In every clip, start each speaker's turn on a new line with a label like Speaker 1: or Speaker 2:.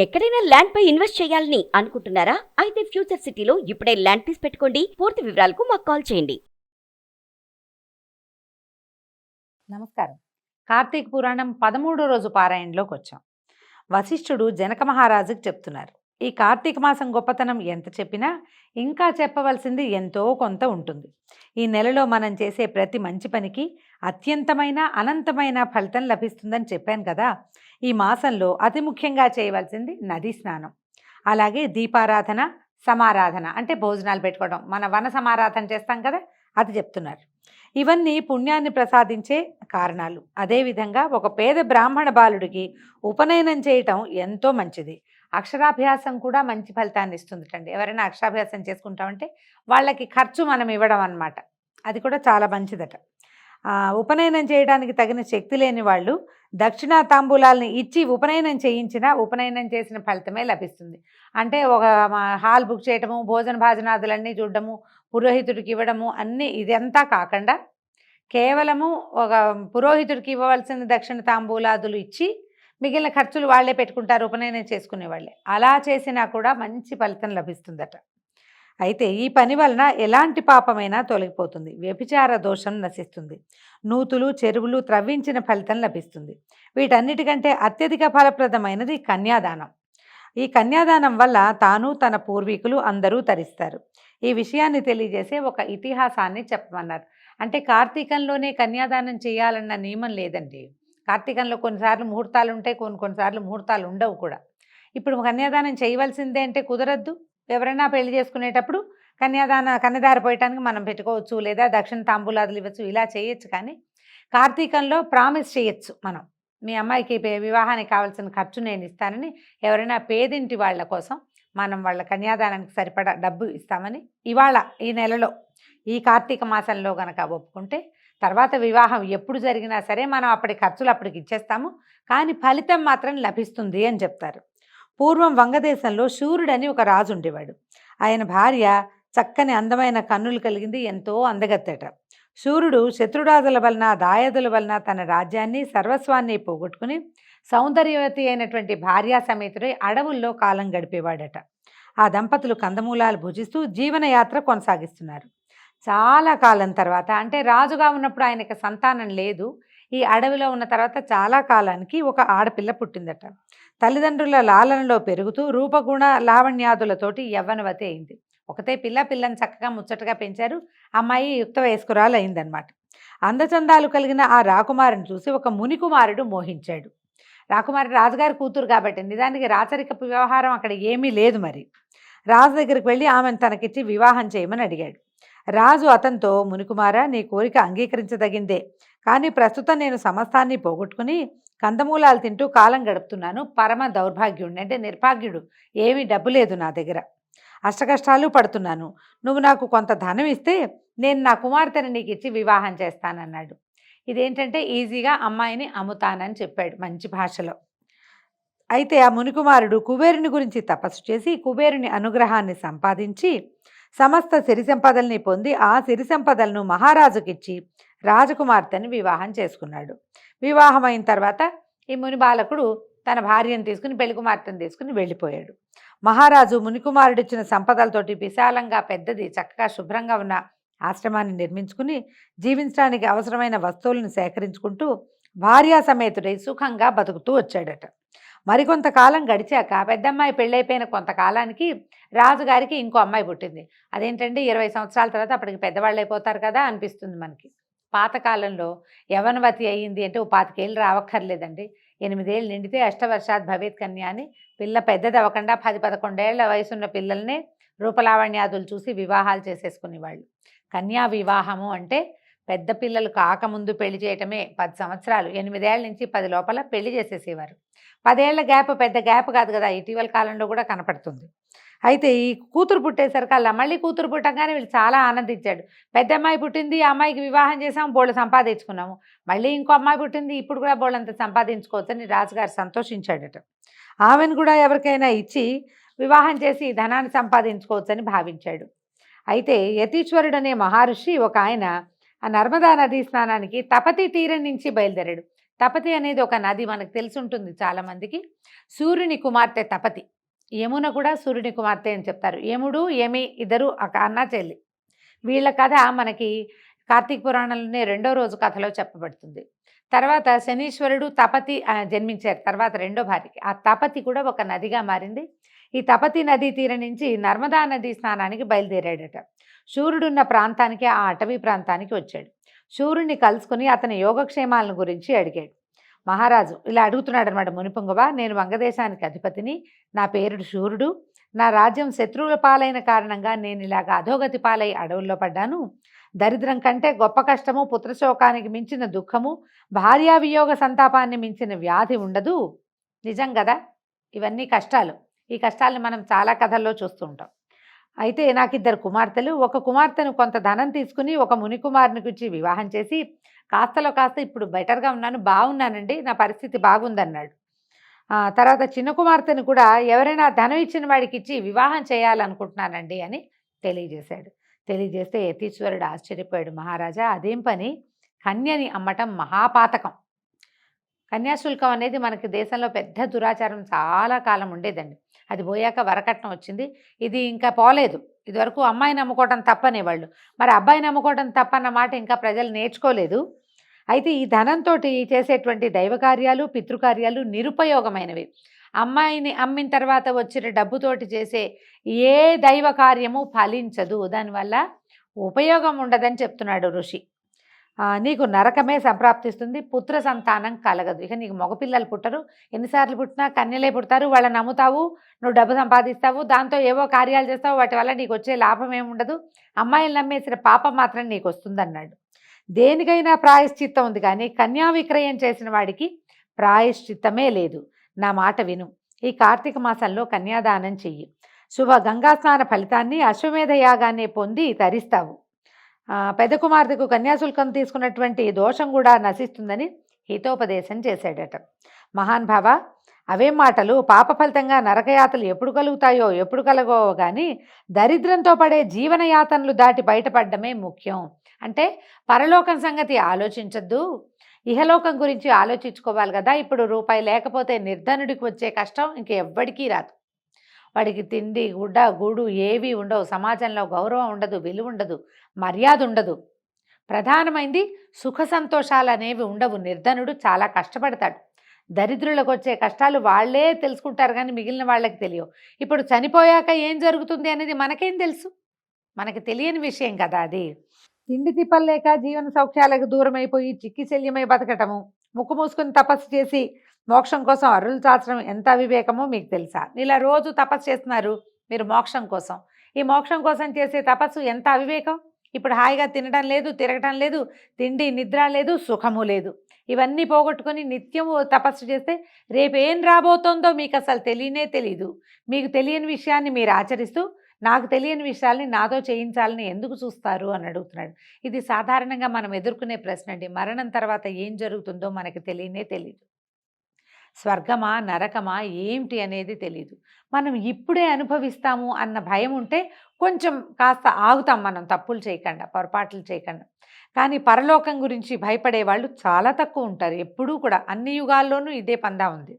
Speaker 1: ఎక్కడైనా ల్యాండ్ పై ఇన్వెస్ట్ చేయాలని అనుకుంటున్నారా? అయితే ఫ్యూచర్ సిటీలో ఇప్పుడే ల్యాండ్ పీస్ పెట్టుకోండి. పూర్తి వివరాలకు మాకు కాల్ చేయండి.
Speaker 2: నమస్కారం. కార్తీక పురాణం 13వ రోజు పారాయణలోకి వచ్చాం. వశిష్ఠుడు జనక మహారాజుకి చెప్తున్నారు, ఈ కార్తీక మాసం గొప్పతనం ఎంత చెప్పినా ఇంకా చెప్పవలసింది ఎంతో కొంత ఉంటుంది. ఈ నెలలో మనం చేసే ప్రతి మంచి పనికి అత్యంతమైన అనంతమైన ఫలితం లభిస్తుందని చెప్పాను కదా. ఈ మాసంలో అతి ముఖ్యంగా చేయవలసింది నదీ స్నానం, అలాగే దీపారాధన, సమారాధన అంటే భోజనాలు పెట్టుకోవడం, మన వన సమారాధన చేస్తాం కదా, అది చెప్తున్నారు. ఇవన్నీ పుణ్యాన్ని ప్రసాదించే కారణాలు. అదేవిధంగా ఒక పేద బ్రాహ్మణ బాలుడికి ఉపనయనం చేయటం ఎంతో మంచిది. అక్షరాభ్యాసం కూడా మంచి ఫలితాన్ని ఇస్తుందిటండి. ఎవరైనా అక్షరాభ్యాసం చేసుకుంటామంటే వాళ్ళకి ఖర్చు మనం ఇవ్వడం అన్నమాట, అది కూడా చాలా మంచిదట. ఉపనయనం చేయడానికి తగిన శక్తి లేని వాళ్ళు దక్షిణా తాంబూలాలని ఇచ్చి ఉపనయనం చేయించినా ఉపనయనం చేసిన ఫలితమే లభిస్తుంది. అంటే ఒక హాల్ బుక్ చేయటము, భోజన భాజనాదులన్నీ చూడడము, పురోహితుడికి ఇవ్వడము, అన్నీ ఇదంతా కాకుండా కేవలము ఒక పురోహితుడికి ఇవ్వవలసిన దక్షిణ తాంబూలాదులు ఇచ్చి మిగిలిన ఖర్చులు వాళ్లే పెట్టుకుంటారు ఉపనయనం చేసుకునే వాళ్ళే. అలా చేసినా కూడా మంచి ఫలితం లభిస్తుందట. అయితే ఈ పని వలన ఎలాంటి పాపమైనా తొలగిపోతుంది, వ్యభిచార దోషం నశిస్తుంది, నూతులు చెరువులు త్రవ్వించిన ఫలితం లభిస్తుంది. వీటన్నిటికంటే అత్యధిక ఫలప్రదమైనది కన్యాదానం. ఈ కన్యాదానం వల్ల తాను తన పూర్వీకులు అందరూ తరిస్తారు. ఈ విషయాన్ని తెలియజేసే ఒక ఇతిహాసాన్ని చెప్పమన్నారు. అంటే కార్తీకంలోనే కన్యాదానం చేయాలన్న నియమం లేదండి. కార్తీకంలో కొన్నిసార్లు ముహూర్తాలు ఉంటాయి, కొన్నిసార్లు ముహూర్తాలు ఉండవు కూడా. ఇప్పుడు కన్యాదానం చేయవలసిందే అంటే కుదరద్దు. ఎవరైనా పెళ్లి చేసుకునేటప్పుడు కన్యదార పోయటానికి మనం పెట్టుకోవచ్చు, లేదా దక్షిణ తాంబూలాదులు ఇవ్వచ్చు, ఇలా చేయొచ్చు. కానీ కార్తీకంలో ప్రామిస్ చేయొచ్చు, మనం మీ అమ్మాయికి వివాహానికి కావాల్సిన ఖర్చు నేను ఇస్తానని ఎవరైనా పేదింటి వాళ్ళ కోసం మనం వాళ్ళ కన్యాదానానికి సరిపడా డబ్బు ఇస్తామని ఇవాళ ఈ నెలలో ఈ కార్తీక మాసంలో గనక ఒప్పుకుంటే తర్వాత వివాహం ఎప్పుడు జరిగినా సరే మనం అప్పటి ఖర్చులు అప్పటికి ఇచ్చేస్తాము, కానీ ఫలితం మాత్రం లభిస్తుంది అని చెప్తారు. పూర్వం వంగదేశంలో శూరుడని ఒక రాజు ఉండేవాడు. ఆయన భార్య చక్కని అందమైన కన్నులు కలిగింది, ఎంతో అందగత్తెట. శూరుడు శత్రురాజుల వలన దాయాదుల వలన తన రాజ్యాన్ని సర్వస్వాన్ని పోగొట్టుకుని సౌందర్యవతి అయినటువంటి భార్యా సమేతుడై అడవుల్లో కాలం గడిపేవాడట. ఆ దంపతులు కందమూలాలు భుజిస్తూ జీవనయాత్ర కొనసాగిస్తున్నారు. చాలా కాలం తర్వాత, అంటే రాజుగా ఉన్నప్పుడు ఆయనకి సంతానం లేదు, ఈ అడవిలో ఉన్న తర్వాత చాలా కాలానికి ఒక ఆడపిల్ల పుట్టిందట. తల్లిదండ్రుల లాలనలో పెరుగుతూ రూపగుణ లావణ్యాదులతోటి యవ్వనవతి అయింది. ఒకతే పిల్లని చక్కగా ముచ్చటగా పెంచారు. అమ్మాయి యుక్త వయస్కురాలు అయిందనమాట. అందచందాలు కలిగిన ఆ రాకుమారిని చూసి ఒక మునికుమారుడు మోహించాడు. రాకుమారి రాజుగారి కూతురు కాబట్టి నిజానికి రాచరికపు వ్యవహారం అక్కడ ఏమీ లేదు. మరి రాజు దగ్గరికి వెళ్ళి ఆమెను తనకిచ్చి వివాహం చేయమని అడిగాడు. రాజు అతనితో, మునికుమార, నీ కోరిక అంగీకరించదగిందే, కానీ ప్రస్తుతం నేను సమస్తాన్ని పోగొట్టుకుని కందమూలాలు తింటూ కాలం గడుపుతున్నాను. పరమ దౌర్భాగ్యుడిని, అంటే నిర్భాగ్యుడు, ఏమీ డబ్బు లేదు నా దగ్గర, అష్టకష్టాలు పడుతున్నాను. నువ్వు నాకు కొంత ధనం ఇస్తే నేను నా కుమార్తెని నీకు ఇచ్చి వివాహం చేస్తానన్నాడు. ఇదేంటంటే ఈజీగా అమ్మాయిని అమ్ముతానని చెప్పాడు మంచి భాషలో. అయితే ఆ మునికుమారుడు కుబేరుని గురించి తపస్సు చేసి కుబేరుని అనుగ్రహాన్ని సంపాదించి సమస్త సిరి సంపదల్ని పొంది ఆ సిరి సంపదలను మహారాజుకిచ్చి రాజకుమార్తెని వివాహం చేసుకున్నాడు. వివాహం అయిన తర్వాత ఈ ముని బాలకుడు తన భార్యను తీసుకుని పెళ్లి కుమార్తెను తీసుకుని వెళ్ళిపోయాడు. మహారాజు మునికుమారుడిచ్చిన సంపదలతోటి విశాలంగా పెద్దది చక్కగా శుభ్రంగా ఉన్న ఆశ్రమాన్ని నిర్మించుకుని జీవించడానికి అవసరమైన వస్తువులను సేకరించుకుంటూ భార్యా సమేతుడై సుఖంగా బతుకుతూ వచ్చాడట. మరికొంతకాలం గడిచాక పెద్దమ్మాయి పెళ్ళైపోయిన కొంతకాలానికి రాజుగారికి ఇంకో అమ్మాయి పుట్టింది. అదేంటంటే 20 సంవత్సరాల తర్వాత అప్పటికి పెద్దవాళ్ళు అయిపోతారు కదా అనిపిస్తుంది మనకి. పాతకాలంలో యవనవతి అయ్యింది అంటే 25 ఏళ్ళు రావక్కర్లేదండి. 8 ఏళ్ళు నిండితే అష్టవర్షాత్ భవేత్ కన్య అని పిల్ల పెద్దది అవ్వకుండా 10-11 ఏళ్ల వయసున్న పిల్లల్నే రూపలావణ్యాదులు చూసి వివాహాలు చేసేసుకునేవాళ్ళు. కన్యా వివాహము అంటే పెద్ద పిల్లలు కాకముందు పెళ్లి చేయటమే. 10 సంవత్సరాలు, 8 ఏళ్ల నుంచి 10 లోపల పెళ్లి చేసేసేవారు. 10 ఏళ్ల గ్యాప్ పెద్ద గ్యాప్ కాదు కదా, ఇటీవల కాలంలో కూడా కనపడుతుంది. అయితే ఈ కూతురు పుట్టేసరికల్లా మళ్ళీ కూతురు పుట్టగానే వీళ్ళు చాలా ఆనందించాడు. పెద్ద అమ్మాయి పుట్టింది, ఆ అమ్మాయికి వివాహం చేసాము, బోళ్ళు సంపాదించుకున్నాము. మళ్ళీ ఇంకో అమ్మాయి పుట్టింది, ఇప్పుడు కూడా బోళ్ళంత సంపాదించుకోవచ్చని రాజుగారు సంతోషించాడట. ఆమెను కూడా ఎవరికైనా ఇచ్చి వివాహం చేసి ధనాన్ని సంపాదించుకోవచ్చని భావించాడు. అయితే యతీశ్వరుడు అనే మహర్షి ఒక ఆయన ఆ నర్మదా నదీ స్నానానికి తపతి తీరం నుంచి బయలుదేరాడు. తపతి అనేది ఒక నది, మనకు తెలిసి ఉంటుంది చాలామందికి. సూర్యుని కుమార్తె తపతి. యమున కూడా సూర్యుని కుమార్తె అని చెప్తారు. యముడు యమి ఇద్దరు అన్న చెల్లి. వీళ్ళ కథ మనకి కార్తీక పురాణంలోనే 2వ రోజు కథలో చెప్పబడుతుంది. తర్వాత శనీశ్వరుడు తపతి జన్మించారు తర్వాత 2వ భార్యకి. ఆ తపతి కూడా ఒక నదిగా మారింది. ఈ తపతి నదీ తీరం నుంచి నర్మదా నదీ స్నానానికి బయలుదేరాడట. సూర్యుడున్న ప్రాంతానికి, ఆ అటవీ ప్రాంతానికి వచ్చాడు. సూర్యుడిని కలుసుకుని అతని యోగక్షేమాలను గురించి అడిగాడు. మహారాజు ఇలా అడుగుతున్నాడు అనమాట. మునిపుంగవ, నేను వంగదేశానికి అధిపతిని, నా పేరు సూర్యుడు, నా రాజ్యం శత్రువుల పాలైన కారణంగా నేను ఇలాగ అధోగతి పాలై అడవుల్లో పడ్డాను. దరిద్రం కంటే గొప్ప కష్టము, పుత్రశోకానికి మించిన దుఃఖము, భార్యా వియోగ సంతాపాన్ని మించిన వ్యాధి ఉండదు. నిజం కదా, ఇవన్నీ కష్టాలు. ఈ కష్టాలను మనం చాలా కథల్లో చూస్తూ ఉంటాం. అయితే నాకు 2 కుమార్తెలు. ఒక కుమార్తెను కొంత ధనం తీసుకుని ఒక ముని కుమారునికి ఇచ్చి వివాహం చేసి కాస్తలో కాస్త ఇప్పుడు బెటర్గా ఉన్నాను, బాగున్నానండి, నా పరిస్థితి బాగుందన్నాడు. తర్వాత చిన్న కుమార్తెను కూడా ఎవరైనా ధనం ఇచ్చిన వాడికి ఇచ్చి వివాహం చేయాలనుకుంటున్నానండి అని తెలియజేశాడు. తెలియజేస్తే యతీశ్వరుడు ఆశ్చర్యపోయాడు. మహారాజా, అదేం పని? కన్యని అమ్మటం మహాపాతకం. కన్యాశుల్కం అనేది మనకి దేశంలో పెద్ద దురాచారం, చాలా కాలం ఉండేదండి. అది పోయాక వరకట్నం వచ్చింది. ఇది ఇంకా పోలేదు. ఇదివరకు అమ్మాయిని అమ్ముకోవడం తప్పనేవాళ్ళు. మరి అబ్బాయిని అమ్ముకోవడం తప్పన్న మాట ఇంకా ప్రజలు నేర్చుకోలేదు. అయితే ఈ ధనంతో చేసేటువంటి దైవకార్యాలు, పితృకార్యాలు నిరుపయోగమైనవి. అమ్మాయిని అమ్మిన తర్వాత వచ్చిన డబ్బుతోటి చేసే ఏ దైవ కార్యము ఫలించదు, దానివల్ల ఉపయోగం ఉండదని చెప్తున్నాడు ఋషి. నీకు నరకమే సంప్రాప్తిస్తుంది, పుత్ర సంతానం కలగదు. ఇక నీకు మగపిల్లలు పుట్టరు, ఎన్నిసార్లు పుట్టినా కన్యలే పుడతారు. వాళ్ళని నమ్ముతావు, నువ్వు డబ్బు సంపాదిస్తావు, దాంతో ఏవో కార్యాలు చేస్తావు, వాటి వల్ల నీకు వచ్చే లాభం ఏముండదు. అమ్మాయిలు నమ్మేసిన పాపం మాత్రం నీకు వస్తుందన్నాడు. దేనికైనా ప్రాయశ్చిత్తం ఉంది, కానీ కన్యా విక్రయం చేసిన వాడికి ప్రాయశ్చిత్తమే లేదు. నా మాట విను. ఈ కార్తీక మాసంలో కన్యాదానం చెయ్యి. శుభ గంగాస్నాన ఫలితాన్ని, అశ్వమేధ యాగాన్ని పొంది తరిస్తావు. పెద్ద కుమార్తెకు కన్యాశుల్కం తీసుకున్నటువంటి దోషం కూడా నశిస్తుందని హితోపదేశం చేశాడట. మహాన్ భావ, అవేం మాటలు! పాప ఫలితంగా నరకయాతలు ఎప్పుడు కలుగుతాయో ఎప్పుడు కలగో కానీ దరిద్రంతో పడే జీవనయాతనలు దాటి బయటపడడమే ముఖ్యం. అంటే పరలోకం సంగతి ఆలోచించద్దు, ఇహలోకం గురించి ఆలోచించుకోవాలి కదా. ఇప్పుడు రూపాయి లేకపోతే నిర్ధనుడికి వచ్చే కష్టం ఇంకెవ్వడికీ రాదు. వాడికి తిండి, గుడ్డ, గూడు ఏవి ఉండవు. సమాజంలో గౌరవం ఉండదు, విలువ ఉండదు, మర్యాద ఉండదు. ప్రధానమైంది సుఖ సంతోషాలు అనేవి ఉండవు. నిర్ధనుడు చాలా కష్టపడతాడు. దరిద్రులకు వచ్చే కష్టాలు వాళ్ళే తెలుసుకుంటారు, కానీ మిగిలిన వాళ్ళకి తెలియవు. ఇప్పుడు చనిపోయాక ఏం జరుగుతుంది అనేది మనకేం తెలుసు? మనకి తెలియని విషయం కదా అది. తిండి తిప్పలు లేక జీవన సౌఖ్యాలకు దూరం అయిపోయి చిక్కిశల్యమై బతకటము, ముక్కు మూసుకుని తపస్సు చేసి మోక్షం కోసం అరులు చాచడం ఎంత అవివేకమో మీకు తెలుసా? ఇలా రోజు తపస్సు చేస్తున్నారు మీరు మోక్షం కోసం. ఈ మోక్షం కోసం చేసే తపస్సు ఎంత అవివేకం. ఇప్పుడు హాయిగా తినడం లేదు, తిరగటం లేదు, తిండి నిద్ర లేదు, సుఖము లేదు. ఇవన్నీ పోగొట్టుకొని నిత్యము తపస్సు చేస్తే రేపు ఏం రాబోతోందో మీకు అసలు తెలియనే తెలీదు. మీకు తెలియని విషయాన్ని మీరు ఆచరిస్తూ నాకు తెలియని విషయాల్ని నాతో చేయించాలని ఎందుకు చూస్తారు అని అడుగుతున్నాడు. ఇది సాధారణంగా మనం ఎదుర్కొనే ప్రశ్న అండి. మరణం తర్వాత ఏం జరుగుతుందో మనకి తెలియనే తెలీదు. స్వర్గమా నరకమా ఏమిటి అనేది తెలీదు. మనం ఇప్పుడే అనుభవిస్తాము అన్న భయం ఉంటే కొంచెం కాస్త ఆగుతాం, మనం తప్పులు చేయకుండా, పొరపాట్లు చేయకుండా. కానీ పరలోకం గురించి భయపడే వాళ్ళు చాలా తక్కువ ఉంటారు. ఎప్పుడూ కూడా అన్ని యుగాల్లోనూ ఇదే పందా ఉంది.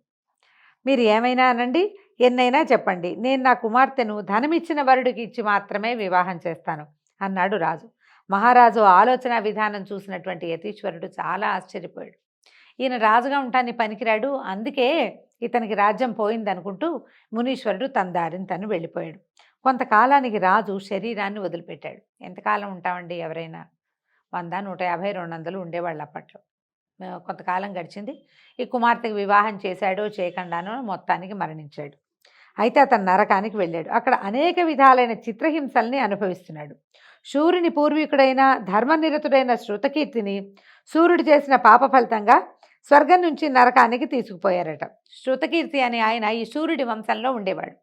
Speaker 2: మీరు ఏమైనా అనండి, ఎన్నైనా చెప్పండి, నేను నా కుమార్తెను ధనమిచ్చిన వరుడికి ఇచ్చి మాత్రమే వివాహం చేస్తాను అన్నాడు రాజు. మహారాజు ఆలోచన విధానం చూసినటువంటి యతీశ్వరుడు చాలా ఆశ్చర్యపోయాడు. ఈయన రాజుగా ఉంటానికి పనికిరాడు, అందుకే ఇతనికి రాజ్యం పోయిందనుకుంటూ మునీశ్వరుడు తన దారిని తను వెళ్ళిపోయాడు. కొంతకాలానికి రాజు శరీరాన్ని వదిలిపెట్టాడు. ఎంతకాలం ఉంటామండి ఎవరైనా? 100, 150, 200 ఉండేవాళ్ళు అప్పట్లో. కొంతకాలం గడిచింది. ఈ కుమార్తెకు వివాహం చేశాడో చేయకుండానో మొత్తానికి మరణించాడు. అయితే అతను నరకానికి వెళ్ళాడు. అక్కడ అనేక విధాలైన చిత్రహింసల్ని అనుభవిస్తున్నాడు. సూర్యుని పూర్వీకుడైన ధర్మనిరతుడైన శృతకీర్తిని సూర్యుడు చేసిన పాప ఫలితంగా స్వర్గం నుంచి నరకానికి తీసుకుపోయారట. శృతకీర్తి అనే ఆయన ఈ సూర్యుడి వంశంలో ఉండేవాడు.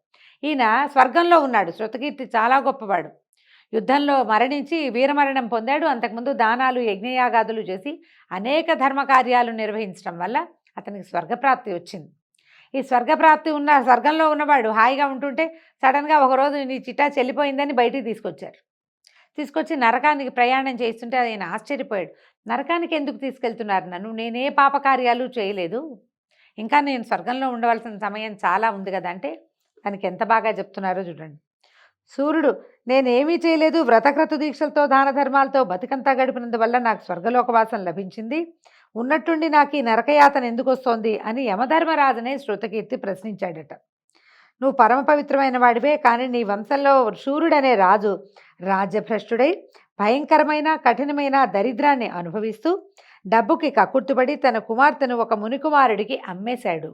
Speaker 2: ఈయన స్వర్గంలో ఉన్నాడు. శృతకీర్తి చాలా గొప్పవాడు. యుద్ధంలో మరణించి వీరమరణం పొందాడు. అంతకుముందు దానాలు, యజ్ఞయాగాదులు చేసి అనేక ధర్మకార్యాలు నిర్వహించడం వల్ల అతనికి స్వర్గప్రాప్తి వచ్చింది. ఈ స్వర్గప్రాప్తి ఉన్న స్వర్గంలో ఉన్నవాడు హాయిగా ఉంటుంటే సడన్గా ఒకరోజు నీ చిట్టా చెల్లిపోయిందని బయటికి తీసుకొచ్చారు. తీసుకొచ్చి నరకానికి ప్రయాణం చేస్తుంటే ఆయన ఆశ్చర్యపోయాడు. నరకానికి ఎందుకు తీసుకెళ్తున్నారు నన్ను? నేనే పాపకార్యాలు చేయలేదు, ఇంకా నేను స్వర్గంలో ఉండవలసిన సమయం చాలా ఉంది కదా అంటే తనకి ఎంత బాగా చెప్తున్నారో చూడండి. సూర్యుడు, నేనేమీ చేయలేదు, వ్రతక్రతు దీక్షలతో దాన ధర్మాలతో బతికంతా గడిపినందువల్ల నాకు స్వర్గలోకవాసం లభించింది, ఉన్నట్టుండి నాకు ఈ నరకయాతన ఎందుకు వస్తోంది అని యమధర్మరాజునే శృతకీర్తి ప్రశ్నించాడట. నువ్వు పరమ పవిత్రమైన వాడివే, కానీ నీ వంశంలో సూర్యుడనే రాజు రాజ్యభ్రష్టుడై భయంకరమైన కఠినమైన దరిద్రాన్ని అనుభవిస్తూ డబ్బుకి కక్కుర్తుపడి తన కుమార్తెను ఒక మునికుమారుడికి అమ్మేశాడు.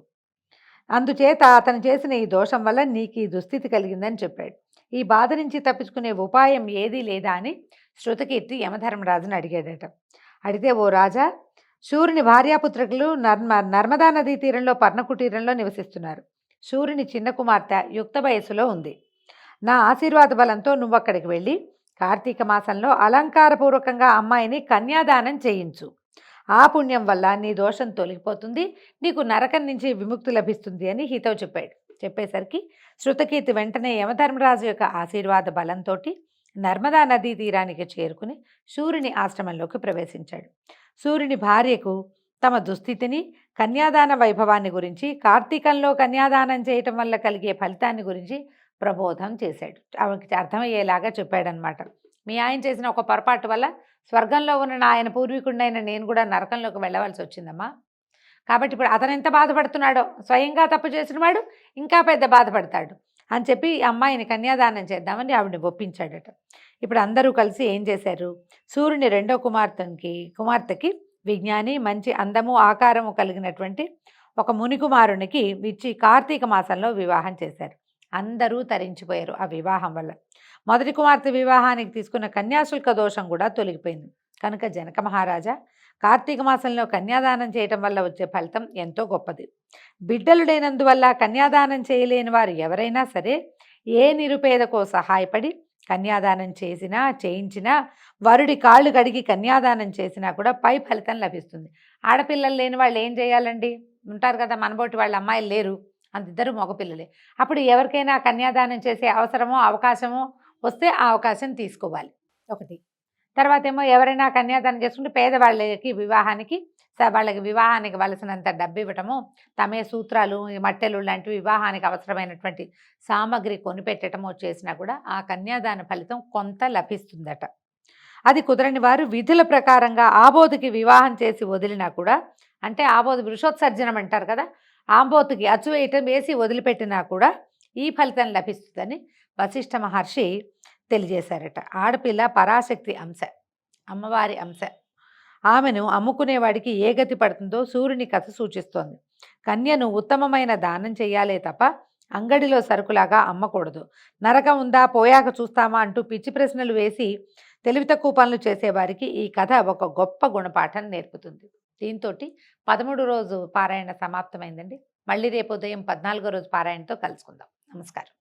Speaker 2: అందుచేత అతను చేసిన ఈ దోషం వల్ల నీకు ఈ దుస్థితి కలిగిందని చెప్పాడు. ఈ బాధ నుంచి తప్పించుకునే ఉపాయం ఏదీ లేదా అని శృతకీర్తి యమధర్మరాజుని అడిగాడట. అడిగితే, ఓ రాజా, సూర్యుని భార్యాపుత్రులు నర్మదా నదీ తీరంలో పర్ణకుటీరంలో నివసిస్తున్నారు. సూర్యుని చిన్న కుమార్తె యుక్త వయస్సులో ఉంది. నా ఆశీర్వాద బలంతో నువ్వు అక్కడికి వెళ్ళి కార్తీక మాసంలో అలంకారపూర్వకంగా అమ్మాయిని కన్యాదానం చేయించు. ఆ పుణ్యం వల్ల నీ దోషం తొలగిపోతుంది, నీకు నరకం నుంచి విముక్తి లభిస్తుంది అని హితవు చెప్పాడు. చెప్పేసరికి శృతకీర్తి వెంటనే యమధర్మరాజు యొక్క ఆశీర్వాద బలంతో నర్మదా నదీ తీరానికి చేరుకుని సూర్యుని ఆశ్రమంలోకి ప్రవేశించాడు. సూర్యుని భార్యకు తమ దుస్థితిని, కన్యాదాన వైభవాన్ని గురించి, కార్తీకంలో కన్యాదానం చేయటం వల్ల కలిగే ఫలితాన్ని గురించి ప్రబోధం చేశాడు. ఆమెకి అర్థమయ్యేలాగా చెప్పాడనమాట. మీ ఆయన చేసిన ఒక పొరపాటు వల్ల స్వర్గంలో ఉన్న ఆయన పూర్వీకుడినైన నేను కూడా నరకంలోకి వెళ్ళవలసి వచ్చిందమ్మా. కాబట్టి ఇప్పుడు అతను ఎంత బాధపడుతున్నాడో, స్వయంగా తప్పు చేసిన వాడు ఇంకా పెద్ద బాధపడతాడు అని చెప్పి అమ్మాయిని కన్యాదానం చేద్దామని ఆవిడని ఒప్పించాడట. ఇప్పుడు అందరూ కలిసి ఏం చేశారు, సూర్యుని రెండో కుమార్తెకి విజ్ఞాని, మంచి అందము ఆకారము కలిగినటువంటి ఒక మునికుమారునికి ఇచ్చి కార్తీక మాసంలో వివాహం చేశారు. అందరూ తరించిపోయారు ఆ వివాహం వల్ల. మొదటి కుమార్తె వివాహానికి తీసుకున్న కన్యాశుల్క దోషం కూడా తొలగిపోయింది. కనుక జనక మహారాజా, కార్తీక మాసంలో కన్యాదానం చేయటం వల్ల వచ్చే ఫలితం ఎంతో గొప్పది. బిడ్డలు లేనందువల్ల కన్యాదానం చేయలేని వారు ఎవరైనా సరే ఏ నిరుపేదకో సహాయపడి కన్యాదానం చేయించినా వరుడి కాళ్ళు కడిగి కన్యాదానం చేసినా కూడా పై ఫలితం లభిస్తుంది. ఆడపిల్లలు లేని వాళ్ళు ఏం చేయాలండి? ఉంటారు కదా, మనబోటి వాళ్ళ అమ్మాయిలు లేరు, అంతిద్దరు మగపిల్లలే. అప్పుడు ఎవరికైనా కన్యాదానం చేసే అవసరమో అవకాశమో వస్తే ఆ అవకాశం తీసుకోవాలి ఒకటి. తర్వాత ఏమో ఎవరైనా కన్యాదానం చేసుకుంటే పేదవాళ్ళకి వాళ్ళకి వివాహానికి వలసినంత డబ్బు ఇవ్వటము, తమే సూత్రాలు, మట్టెలు లాంటి వివాహానికి అవసరమైనటువంటి సామగ్రి కొనిపెట్టడమో చేసినా కూడా ఆ కన్యాదాన ఫలితం కొంత లభిస్తుందట. అది కుదరని వారు విధుల ప్రకారంగా ఆబోతుకి వివాహం చేసి వదిలినా కూడా, అంటే ఆబోతు వృషోత్సర్జనం అంటారు కదా, ఆంబోతుకి అచ్చువేయటం వేసి వదిలిపెట్టినా కూడా ఈ ఫలితం లభిస్తుందని వశిష్ఠ మహర్షి తెలియజేశారట. ఆడపిల్ల పరాశక్తి అంశ, అమ్మవారి అంశ. ఆమెను అమ్ముకునేవాడికి ఏ గతి పడుతుందో సూర్యుని కథ సూచిస్తోంది. కన్యను ఉత్తమమైన దానం చేయాలే తప్ప అంగడిలో సరుకులాగా అమ్మకూడదు. నరకం ఉందా, పోయాక చూస్తామా అంటూ పిచ్చి ప్రశ్నలు వేసి తెలివి తక్కువ పనులు చేసేవారికి ఈ కథ ఒక గొప్ప గుణపాఠం నేర్పుతుంది. దీంతో 13వ రోజు పారాయణ సమాప్తమైందండి. మళ్ళీ రేపు ఉదయం 14వ రోజు పారాయణతో కలుసుకుందాం. నమస్కారం.